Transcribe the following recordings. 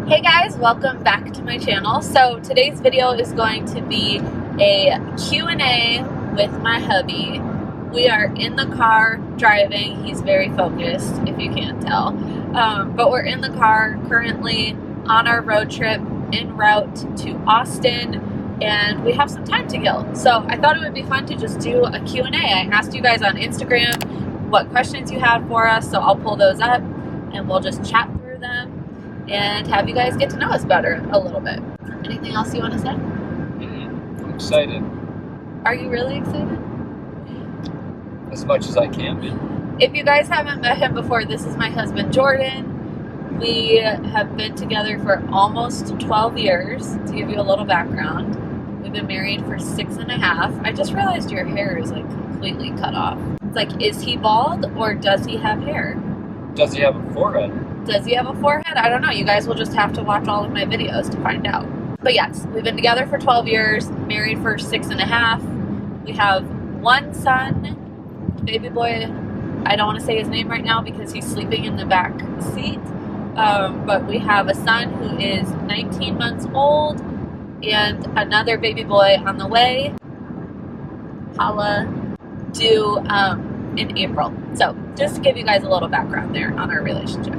Hey guys, welcome back to my channel. So today's video is going to be a Q&A with my hubby. We are in the car driving. He's very focused, if you can't tell. But we're in the car currently on our road trip en route to Austin, and we have some time to kill. So I thought it would be fun to just do a Q&A. I asked you guys on Instagram what questions you had for us, so I'll pull those up and we'll just chat through them and have you guys get to know us better a little bit. Anything else you want to say? I'm excited. Are you really excited? As much as I can be. If you guys haven't met him before, this is my husband Jordan. We have been together for almost 12 years. To give you a little background, we've been married for 6.5. I just realized your hair is like completely cut off. It's like, is he bald or does he have hair? Does he have a forehead? Does he have a forehead? I don't know. You guys will just have to watch all of my videos to find out. But yes, we've been together for 12 years, married for 6.5. We have one son, baby boy. I don't want to say his name right now because he's sleeping in the back seat. But we have a son who is 19 months old and another baby boy on the way. Holla, due in April. So just to give you guys a little background there on our relationship.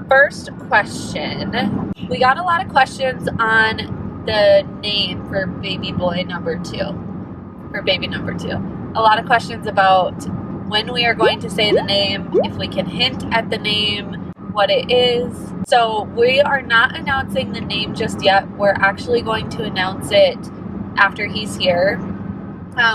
First question. We got a lot of questions on the name for baby boy number 2. For baby number 2. A lot of questions about when we are going to say the name, if we can hint at the name, what it is. So we are not announcing the name just yet. We're actually going to announce it after he's here.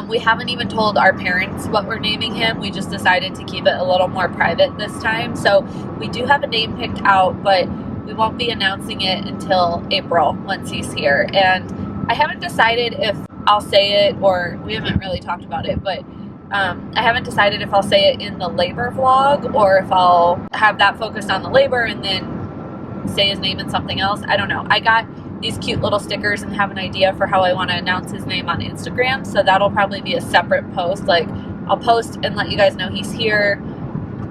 We haven't even told our parents what we're naming him. We just decided to keep it a little more private this time. So we do have a name picked out, but we won't be announcing it until April once he's here. And I haven't decided if I'll say it, or we haven't really talked about it, but I haven't decided if I'll say it in the labor vlog or if I'll have that focused on the labor and then say his name in something else. I don't know. I got these cute little stickers and have an idea for how I want to announce his name on Instagram, so that'll probably be a separate post. Like, I'll post and let you guys know he's here,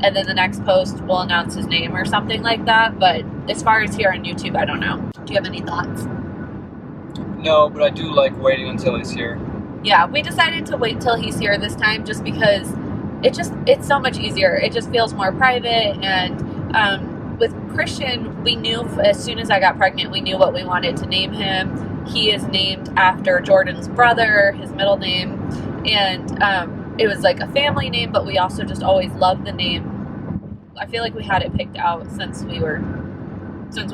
and then the next post we'll announce his name or something like that. But as far as here on YouTube, I don't know. Do you have any thoughts? No, but I do like waiting until he's here. Yeah, we decided to wait till he's here this time just because it's so much easier. It just feels more private. And with Christian, we knew as soon as I got pregnant, we knew what we wanted to name him. He is named after Jordan's brother, his middle name, and it was like a family name, but we also just always loved the name. I feel like we had it picked out since we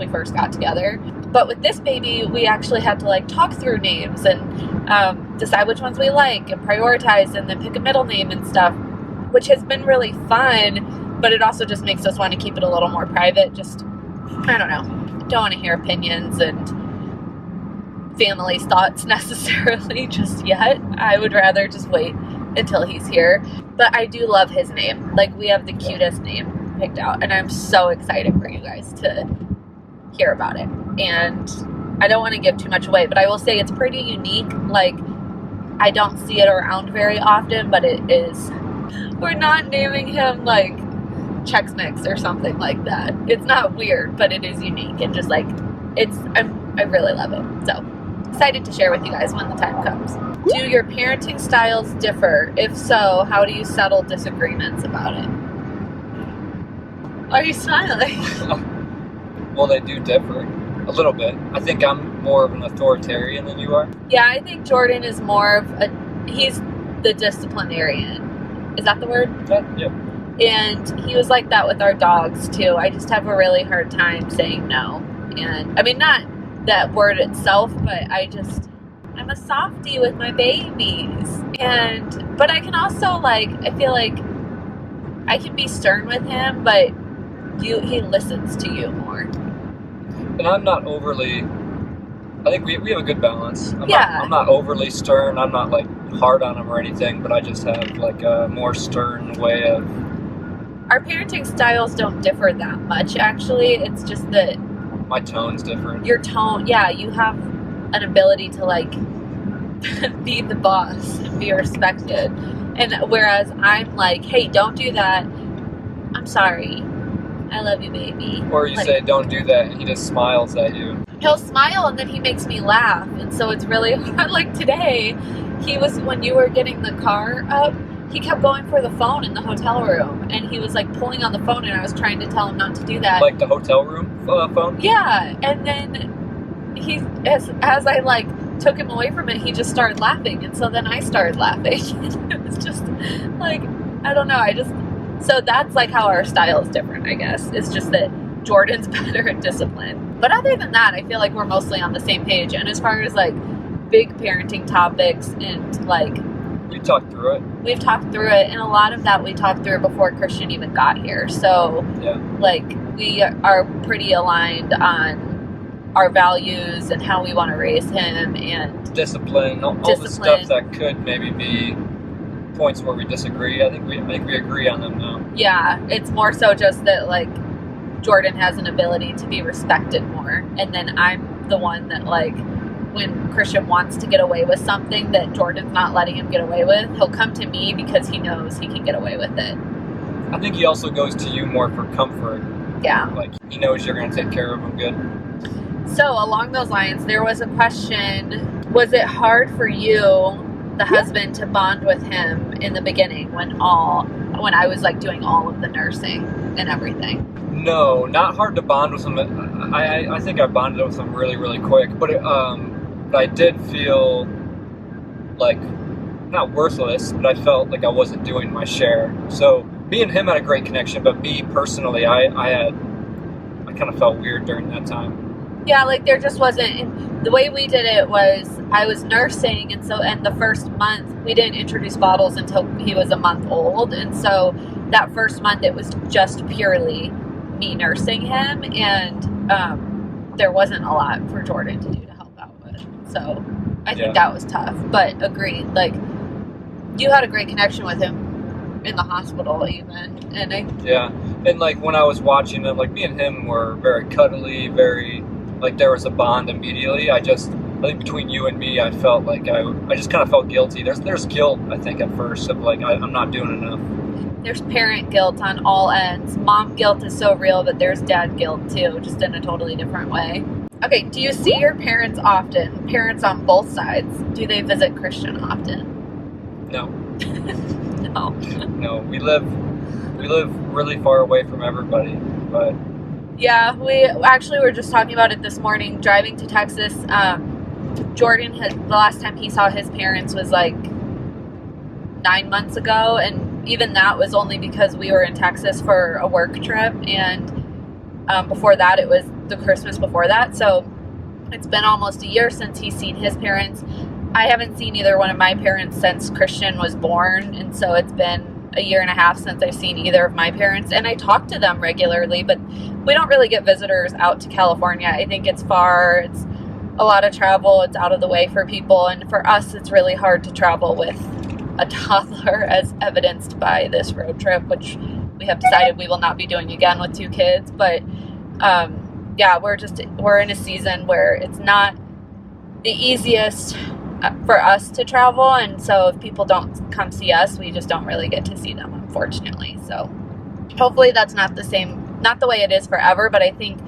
first got together. But with this baby, we actually had to like talk through names and decide which ones we like and prioritize and then pick a middle name and stuff, which has been really fun. But it also just makes us want to keep it a little more private. Just, I don't know. Don't want to hear opinions and family's thoughts necessarily just yet. I would rather just wait until he's here. But I do love his name. Like, we have the cutest name picked out. And I'm so excited for you guys to hear about it. And I don't want to give too much away, but I will say it's pretty unique. Like, I don't see it around very often, but it is. We're not naming him like Chex Mix or something like that. It's not weird, but it is unique and just like I really love it. So excited to share with you guys when the time comes. Do your parenting styles differ? If so, how do you settle disagreements about it? Why are you smiling? Well, they do differ a little bit. I think I'm more of an authoritarian than you are. Yeah, I think Jordan is more of he's the disciplinarian. Is that the word? Yeah. And he was like that with our dogs too. I just have a really hard time saying no. And I mean, not that word itself, but I'm a softie with my babies. But I can also I feel like I can be stern with him, but he listens to you more. And I'm not overly, I think we have a good balance. I'm not overly stern. I'm not like hard on him or anything, but I just have like a more stern way of. Our parenting styles don't differ that much, actually. It's just that my tone's different. Your tone, yeah, you have an ability to like be the boss and be respected. And whereas I'm like, hey, don't do that. I'm sorry. I love you, baby. Or you say, don't do that, and he just smiles at you. He'll smile, and then he makes me laugh. And so it's really hard. Like today, when you were getting the car up, he kept going for the phone in the hotel room. And he was like pulling on the phone, and I was trying to tell him not to do that. Like the hotel room phone? Yeah. And then as I like took him away from it, he just started laughing. And so then I started laughing. It was just like, I don't know. So that's like how our style is different, I guess. It's just that Jordan's better at discipline. But other than that, I feel like we're mostly on the same page. And as far as like big parenting topics and like... We talked through it. We've talked through it. And a lot of that we talked through before Christian even got here. So yeah. Like we are pretty aligned on our values and how we want to raise him and... Discipline. All the stuff that could maybe be points where we disagree. I think we agree on them now. Yeah, it's more so just that like Jordan has an ability to be respected more, and then I'm the one that like when Christian wants to get away with something that Jordan's not letting him get away with, he'll come to me because he knows he can get away with it. I think he also goes to you more for comfort. Yeah. Like he knows you're going to take care of him good. So along those lines, there was a question, was it hard for you, the husband, to bond with him in the beginning when I was like doing all of the nursing and everything? No, not hard to bond with him. I think I bonded with him really, really quick. But I did feel like not worthless, but I felt like I wasn't doing my share. So me and him had a great connection, but me personally, I kind of felt weird during that time. Yeah, like there just wasn't. The way we did it was I was nursing, and the first month we didn't introduce bottles until he was a month old, and so that first month it was just purely me nursing him, and there wasn't a lot for Jordan to do to help out with. So I think that was tough, but agreed. Like you had a great connection with him in the hospital, even, and and like when I was watching him, like me and him were very cuddly, very. Like there was a bond immediately. I think between you and me, I felt like I just kind of felt guilty. There's guilt, I think, at first of like I'm not doing enough. There's parent guilt on all ends. Mom guilt is so real, but there's dad guilt too, just in a totally different way. Okay, do you see your parents often? Parents on both sides. Do they visit Christian often? No. No. No, we live really far away from everybody, but. Yeah, we actually were just talking about it this morning, driving to Texas. Jordan the last time he saw his parents was like 9 months ago, and even that was only because we were in Texas for a work trip, and before that it was the Christmas before that, so it's been almost a year since he's seen his parents. I haven't seen either one of my parents since Christian was born, and so it's been a year and a half since I've seen either of my parents, and I talk to them regularly, but we don't really get visitors out to California. I think it's far, it's a lot of travel, it's out of the way for people, and for us it's really hard to travel with a toddler, as evidenced by this road trip, which we have decided we will not be doing again with 2 kids. But we're in a season where it's not the easiest for us to travel, and so if people don't come see us, we just don't really get to see them, unfortunately. So hopefully that's not the way it is forever, but I think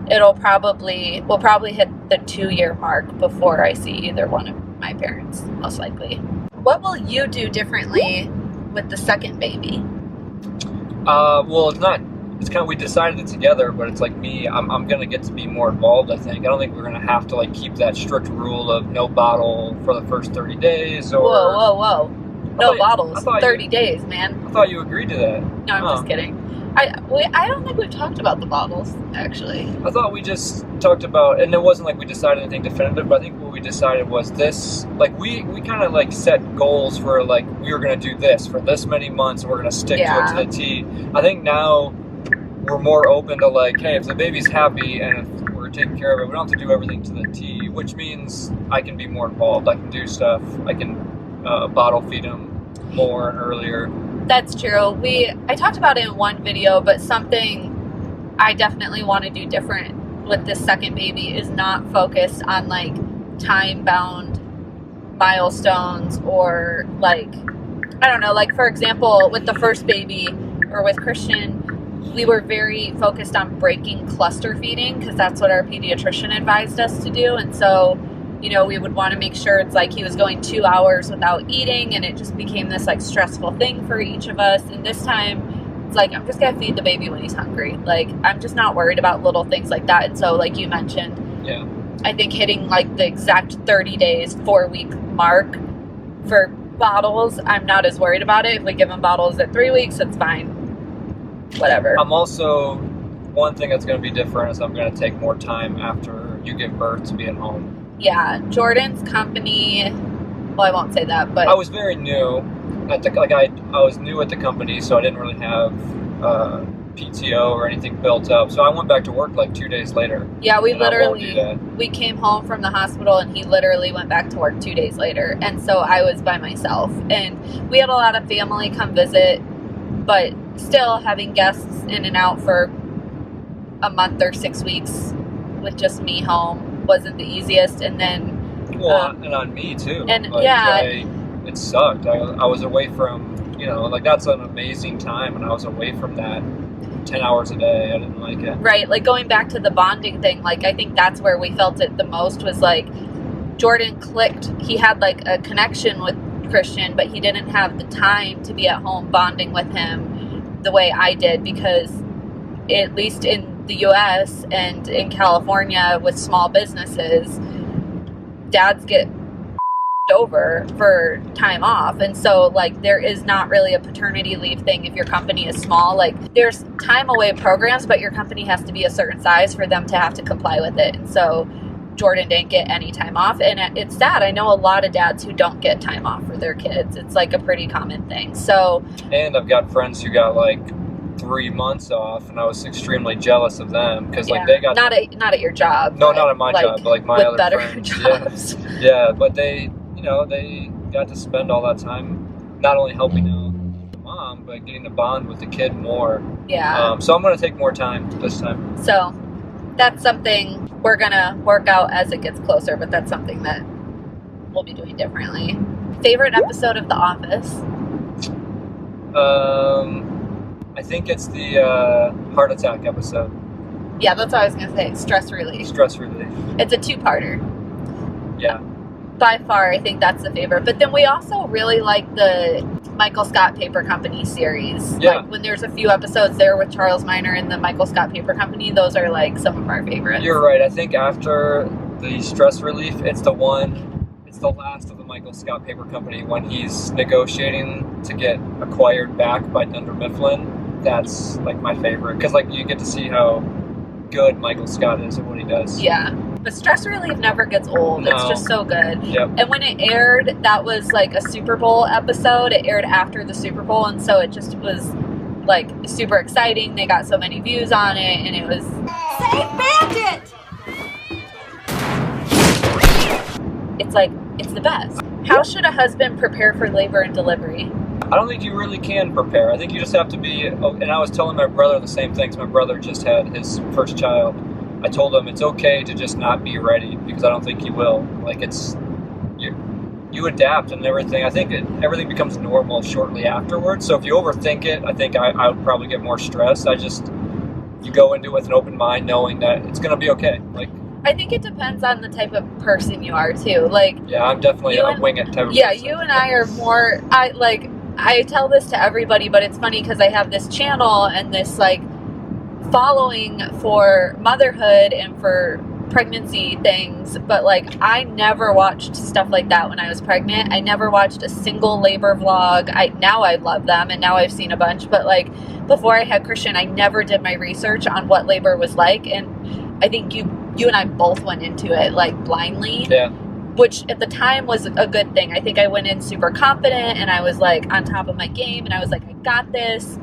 we'll probably hit the 2-year mark before I see either one of my parents, most likely. What will you do differently with the second baby? Well, it's kind of, we decided it together, but it's like me, I'm going to get to be more involved, I think. I don't think we're going to have to like keep that strict rule of no bottle for the first 30 days or... Whoa. No bottles, 30 days, man. I thought you agreed to that. No, I'm just kidding. I don't think we've talked about the bottles, actually. I thought we just talked about, and it wasn't like we decided anything definitive, but I think what we decided was this, like we kind of like set goals for like, we were going to do this for this many months, and we're going to stick to it to the T. I think now we're more open to like, hey, if the baby's happy and if we're taking care of it, we don't have to do everything to the T, which means I can be more involved. I can do stuff. I can bottle feed him more and earlier. That's true. I talked about it in one video, but something I definitely want to do different with this second baby is not focus on like time-bound milestones or like, I don't know, like for example, with the first baby or with Christian, we were very focused on breaking cluster feeding because that's what our pediatrician advised us to do. And so, you know, we would want to make sure it's like he was going 2 hours without eating, and it just became this like stressful thing for each of us. And this time it's like, I'm just going to feed the baby when he's hungry. Like, I'm just not worried about little things like that. And so, like you mentioned, I think hitting like the exact 30 days, 4-week mark for bottles, I'm not as worried about it. If we give him bottles at 3 weeks, it's fine. Whatever. I'm also, one thing that's going to be different is I'm going to take more time after you give birth to be at home. Yeah, Jordan's company, well, I won't say that, but... I was very new. I was new at the company, so I didn't really have PTO or anything built up. So I went back to work like 2 days later. Yeah, we came home from the hospital, and he literally went back to work 2 days later. And so I was by myself. And we had a lot of family come visit, but still having guests in and out for a month or 6 weeks with just me home wasn't the easiest. And then and on me too, and it sucked. I was away from, you know, like, that's an amazing time, and I was away from that 10 hours a day. I didn't like it. Right, like going back to the bonding thing, like I think that's where we felt it the most, was like Jordan clicked. He had like a connection with Christian, but he didn't have the time to be at home bonding with him the way I did, because at least in the US and in California with small businesses, dads get over for time off. And so like there is not really a paternity leave thing if your company is small. Like there's time away programs, but your company has to be a certain size for them to have to comply with it. And so Jordan didn't get any time off, and it's sad. I know a lot of dads who don't get time off for their kids. It's like a pretty common thing. So, and I've got friends who got like 3 months off, and I was extremely jealous of them because like they got not at your job. No, not at my job, but like my other better friends. Jobs. Yeah, but they, you know, they got to spend all that time not only helping out the mom, but getting to bond with the kid more. Yeah. So I'm going to take more time this time. So that's something we're going to work out as it gets closer, but that's something that we'll be doing differently. Favorite episode of The Office? I think it's the heart attack episode. Yeah, that's what I was going to say. Stress relief. Stress relief. It's a 2-parter. Yeah. By far, I think that's the favorite. But then we also really like the Michael Scott Paper Company series. Yeah. Like when there's a few episodes there with Charles Minor and the Michael Scott Paper Company, those are like some of our favorites. You're right. I think after the stress relief, it's the last of the Michael Scott Paper Company when he's negotiating to get acquired back by Dunder Mifflin. That's like my favorite, because like you get to see how good Michael Scott is at what he does. Yeah. But Stress Relief never gets old. No. It's just so good. Yep. And when it aired, that was like a Super Bowl episode. It aired after the Super Bowl, and so it just was like super exciting. They got so many views on it, and it was... Save Bandit! It's like, it's the best. How should a husband prepare for labor and delivery? I don't think you really can prepare. I think you just have to be... and I was telling my brother the same things. My brother just had his first child. I told him it's okay to just not be ready, because I don't think you will. Like, it's... You adapt and everything. I think everything becomes normal shortly afterwards. So if you overthink it, I think I would probably get more stressed. You go into it with an open mind, knowing that it's going to be okay. Like, I think it depends on the type of person you are, too. Like, yeah, I'm definitely a wing it type of yeah, person. you and I are more... I tell this to everybody, but it's funny because I have this channel and this, like, following for motherhood and for pregnancy things, but like I never watched stuff like that when I was pregnant. I never watched a single labor vlog. Now I love them, and now I've seen a bunch, but like before I had Christian, I never did my research on what labor was like, and I think you and I both went into it like blindly. Yeah. Which at the time was a good thing. I think I went in super confident, and I was like on top of my game, and I was like, I got this.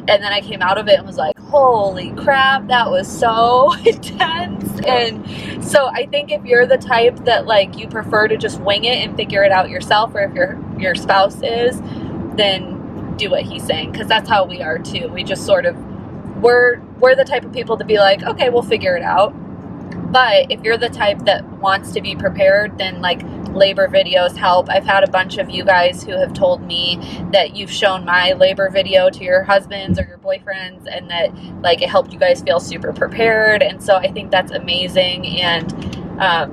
And then I came out of it and was like, holy crap, that was so intense. And so I think if you're the type that like you prefer to just wing it and figure it out yourself, or if your spouse is, then do what he's saying, because that's how we are too. We just sort of we're the type of people to be like, okay, we'll figure it out. But if you're the type that wants to be prepared, then like labor videos help. I've had a bunch of you guys who have told me that you've shown my labor video to your husbands or your boyfriends, and that like it helped you guys feel super prepared. And so I think that's amazing. And I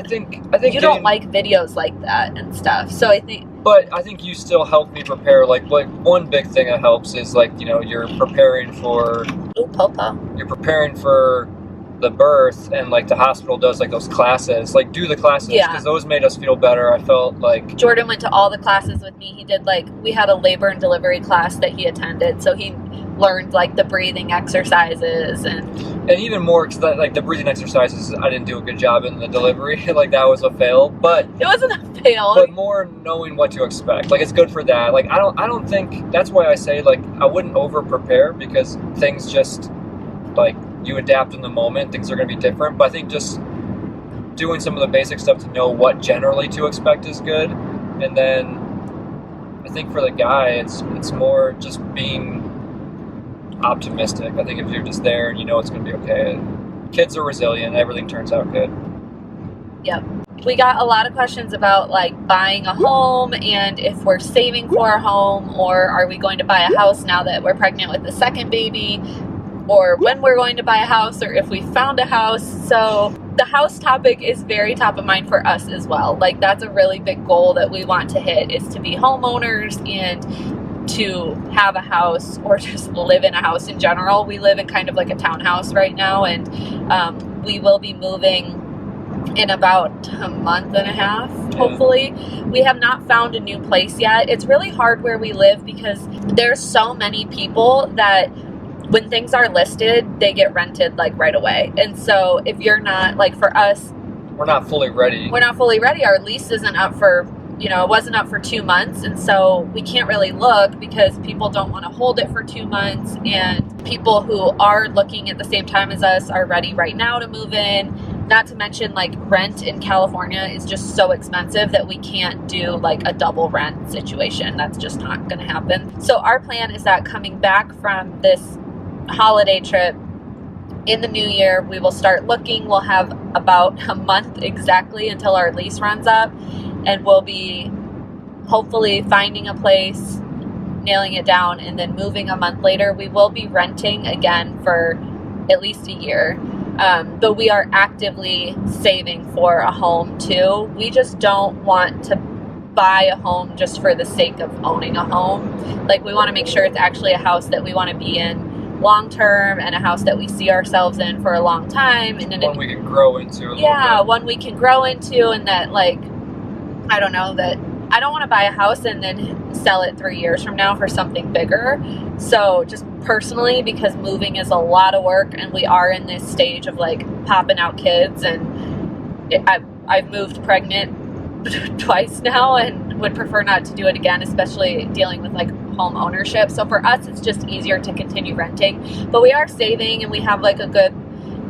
think you don't like videos like that and stuff. So I think. But I think you still help me prepare. Like one big thing that helps is like, you know, you're preparing for. Ooh, Popo. You're preparing for the birth, and like the hospital does like those classes, like do the classes, because those made us feel better. I felt like Jordan went to all the classes with me. He did like, we had a labor and delivery class that he attended, so he learned like the breathing exercises and even more, because like the breathing exercises, I didn't do a good job in the delivery. Like that was a fail, but it wasn't a fail. But more knowing what to expect, like it's good for that. Like I don't think, that's why I say like I wouldn't over prepare, because things just like you adapt in the moment, things are going to be different. But I think just doing some of the basic stuff to know what generally to expect is good. And then I think for the guy, it's more just being optimistic. I think if you're just there and you know it's going to be okay, kids are resilient, everything turns out good. Yep. We got a lot of questions about like buying a home, and if we're saving for a home, or are we going to buy a house now that we're pregnant with the second baby, or when we're going to buy a house, or if we found a house. So the house topic is very top of mind for us as well. Like that's a really big goal that we want to hit, is to be homeowners and to have a house, or just live in a house in general. We live in kind of like a townhouse right now, and we will be moving in about a month and a half, hopefully. We have not found a new place yet. It's really hard where we live, because there's so many people that when things are listed, they get rented like right away. And so if you're not, like for us, we're not fully ready. Our lease isn't up for, you know, it wasn't up for 2 months. And so we can't really look, because people don't want to hold it for 2 months. And people who are looking at the same time as us are ready right now to move in. Not to mention like rent in California is just so expensive that we can't do like a double rent situation. That's just not going to happen. So our plan is that coming back from this holiday trip in the new year, we will start looking. We'll have about a month exactly until our lease runs up, and we'll be hopefully finding a place, nailing it down, and then moving a month later. We will be renting again for at least a year, but we are actively saving for a home too. We just don't want to buy a home just for the sake of owning a home. Like we want to make sure it's actually a house that we want to be in long term, and a house that we see ourselves in for a long time, and then one we can grow into one we can grow into. And that, like, I don't know, that I don't want to buy a house and then sell it 3 years from now for something bigger. So just personally, because moving is a lot of work, and we are in this stage of like popping out kids, and I've moved pregnant twice now and would prefer not to do it again, especially dealing with like home ownership. So for us, it's just easier to continue renting. But we are saving, and we have like a good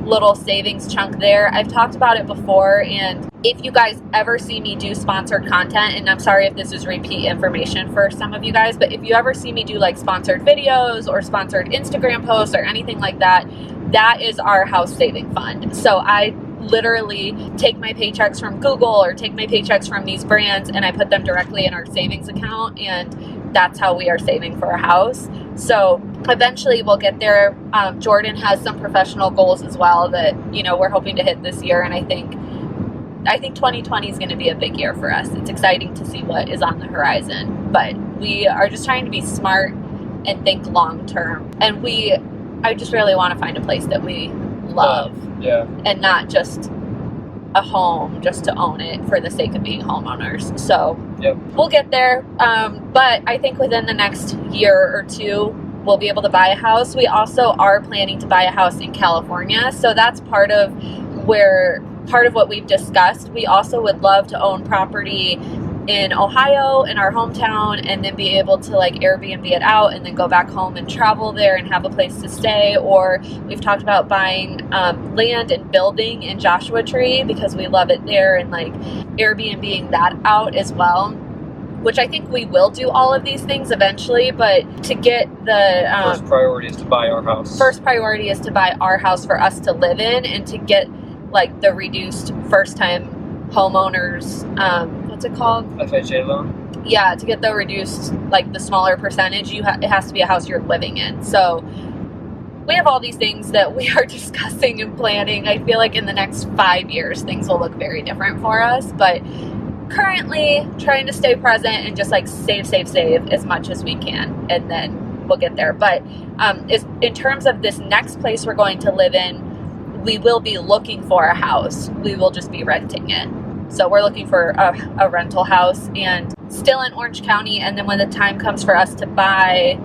little savings chunk there. I've talked about it before, and if you guys ever see me do sponsored content, and I'm sorry if this is repeat information for some of you guys, but if you ever see me do like sponsored videos or sponsored Instagram posts or anything like that, that is our house saving fund. So I literally take my paychecks from Google or take my paychecks from these brands, and I put them directly in our savings account, and that's how we are saving for a house. So eventually we'll get there. Jordan has some professional goals as well that, you know, we're hoping to hit this year, and I think 2020 is going to be a big year for us. It's exciting to see what is on the horizon, but we are just trying to be smart and think long term. And I just really want to find a place that we love, and not just a home just to own it for the sake of being homeowners. So we'll get there. But I think within the next year or two, we'll be able to buy a house. We also are planning to buy a house in California. So that's part of what we've discussed. We also would love to own property in Ohio, in our hometown, and then be able to like Airbnb it out and then go back home and travel there and have a place to stay. Or we've talked about buying land and building in Joshua Tree, because we love it there, and like Airbnb-ing that out as well, which I think we will do all of these things eventually. But to get the first priority is to buy our house. First priority is to buy our house for us to live in, and to get like the reduced first time homeowners, what's it called? FHA loan? Yeah, to get the reduced, like the smaller percentage, it has to be a house you're living in. So we have all these things that we are discussing and planning. I feel like in the next 5 years, things will look very different for us. But currently, trying to stay present and just like save as much as we can. And then we'll get there. But in terms of this next place we're going to live in, we will be looking for a house. We will just be renting it. So we're looking for a rental house and still in Orange County. And then when the time comes for us to buy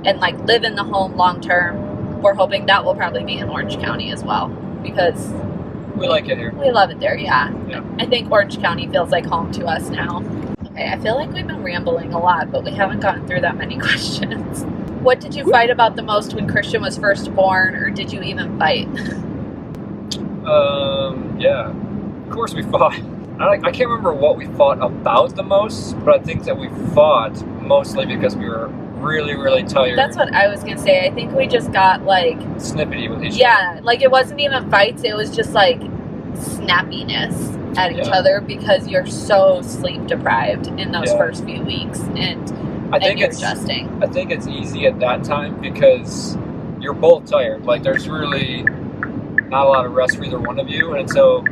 and like live in the home long term, we're hoping that will probably be in Orange County as well, because we like it here. We love it there, yeah. Yeah. I think Orange County feels like home to us now. Okay, I feel like we've been rambling a lot, but we haven't gotten through that many questions. What did you fight about the most when Christian was first born, or did you even fight? Yeah. Of course we fought. I can't remember what we fought about the most, but I think that we fought mostly because we were really, really tired. That's what I was going to say. I think we just got like... snippety with each other. Yeah, like it wasn't even fights. It was just like snappiness at each other because you're so sleep deprived in those first few weeks. And you're adjusting. I think it's easy at that time because you're both tired. Like there's really not a lot of rest for either one of you. And so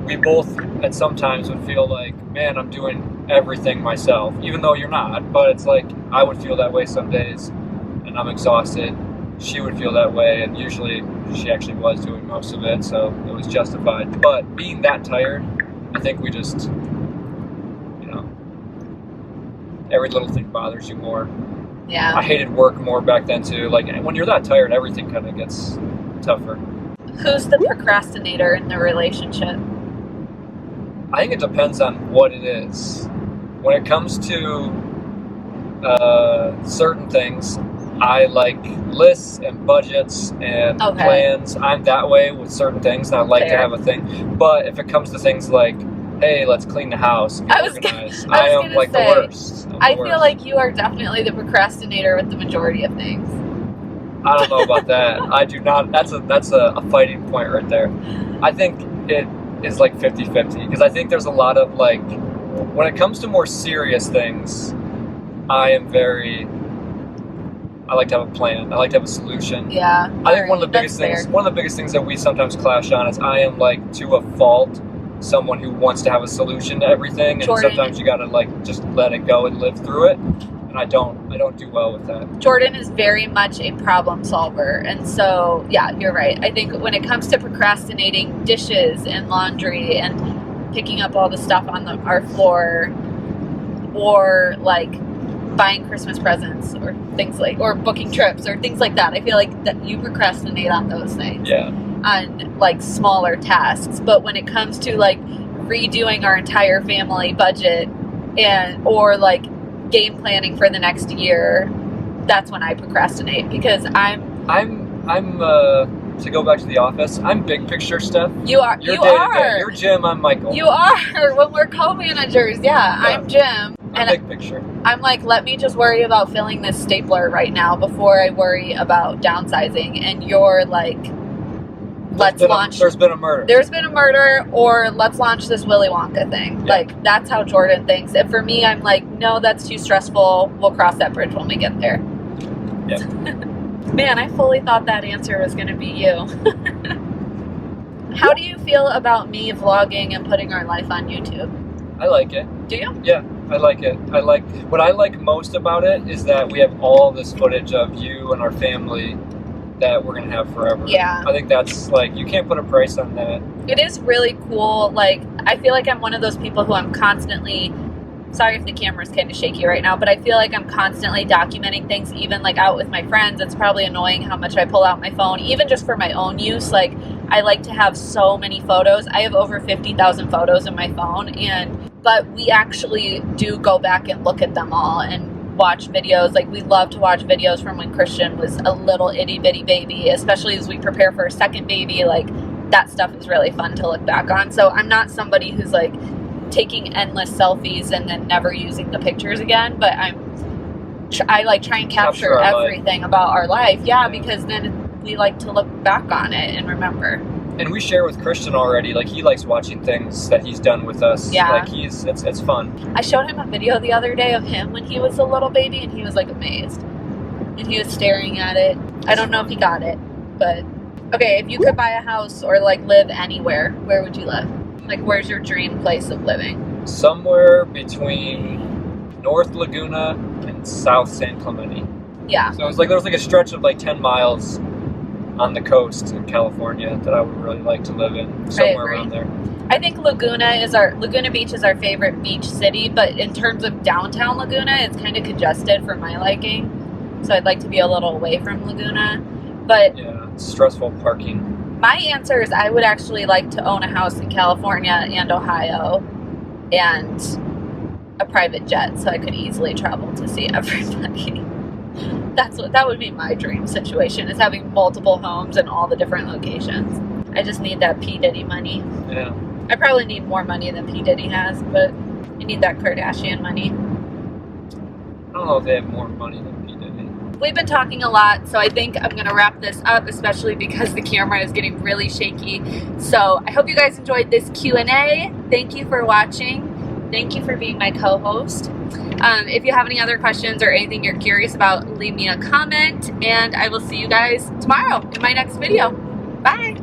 we both at some times would feel like, man, I'm doing everything myself, even though you're not. But it's like I would feel that way some days and I'm exhausted. She would feel that way, and usually she actually was doing most of it, so it was justified. But being that tired, I think we just, every little thing bothers you more. Yeah. I hated work more back then too. Like when you're that tired, everything kind of gets tougher. Who's the procrastinator in the relationship? I think it depends on what it is. When it comes to certain things, I like lists and budgets and plans. I'm that way with certain things, and I like to have a thing. But if it comes to things like, hey, let's clean the house, I am like the worst. I feel like you are definitely the procrastinator with the majority of things. I don't know about that. I do not. That's a fighting point right there. I think it is like 50-50 because I think there's a lot of like, when it comes to more serious things, I like to have a plan. I like to have a solution. Yeah. I think one of the biggest things that we sometimes clash on is I am like to a fault someone who wants to have a solution to everything, and sometimes you gotta like just let it go and live through it. And I don't do well with that. Jordan is very much a problem solver, and so yeah, you're right. I think when it comes to procrastinating dishes and laundry and picking up all the stuff on our floor, or like buying Christmas presents or things like, or booking trips or things like that, I feel like that you procrastinate on those things. Yeah. On like smaller tasks. But when it comes to like redoing our entire family budget or like game planning for the next year, that's when I procrastinate because I'm to go back to the office, I'm big picture stuff. You are. You're Jim, I'm Michael. You are. When we're co-managers, I'm Jim. I'm big picture. I'm like, let me just worry about filling this stapler right now before I worry about downsizing. And you're like, there's been a murder, or let's launch this Willy Wonka thing. Yeah. Like, that's how Jordan thinks. And for me, I'm like, no, that's too stressful. We'll cross that bridge when we get there. Yeah. Man, I fully thought that answer was going to be you. How do you feel about me vlogging and putting our life on YouTube? I like it. Do you? Yeah, I like it. What I like most about it is that we have all this footage of you and our family that we're going to have forever. Yeah. I think that's like, you can't put a price on that. It is really cool. Like, I feel like I'm one of those people who I'm constantly, sorry if the camera's kind of shaky right now, but I feel like I'm constantly documenting things, even like out with my friends. It's probably annoying how much I pull out my phone, even just for my own use. Like, I like to have so many photos. I have over 50,000 photos in my phone, but we actually do go back and look at them all and watch videos. Like, we love to watch videos from when Christian was a little itty bitty baby, especially as we prepare for a second baby. Like, that stuff is really fun to look back on. So I'm not somebody who's like taking endless selfies and then never using the pictures again, but I like try and capture everything about our life. Yeah, because then we like to look back on it and remember. And we share with Christian already. Like, he likes watching things that he's done with us. Yeah. Like, it's fun. I showed him a video the other day of him when he was a little baby, and he was like amazed. And he was staring at it. I don't know if he got it, but okay, if you could buy a house or like live anywhere, where would you live? Like, where's your dream place of living? Somewhere between North Laguna and South San Clemente. Yeah. So there was like a stretch of like 10 miles on the coast in California that I would really like to live in, somewhere around there. I think Laguna Beach is our favorite beach city, but in terms of downtown Laguna, it's kind of congested for my liking. So I'd like to be a little away from Laguna. But yeah, stressful parking. My answer is I would actually like to own a house in California and Ohio and a private jet so I could easily travel to see everybody. That would be my dream situation, is having multiple homes in all the different locations. I just need that P. Diddy money. Yeah. I probably need more money than P. Diddy has, but I need that Kardashian money. I don't know if they have more money than P. Diddy. We've been talking a lot, so I think I'm going to wrap this up, especially because the camera is getting really shaky. So I hope you guys enjoyed this Q&A. Thank you for watching. Thank you for being my co-host. If you have any other questions or anything you're curious about, leave me a comment, and I will see you guys tomorrow in my next video. Bye!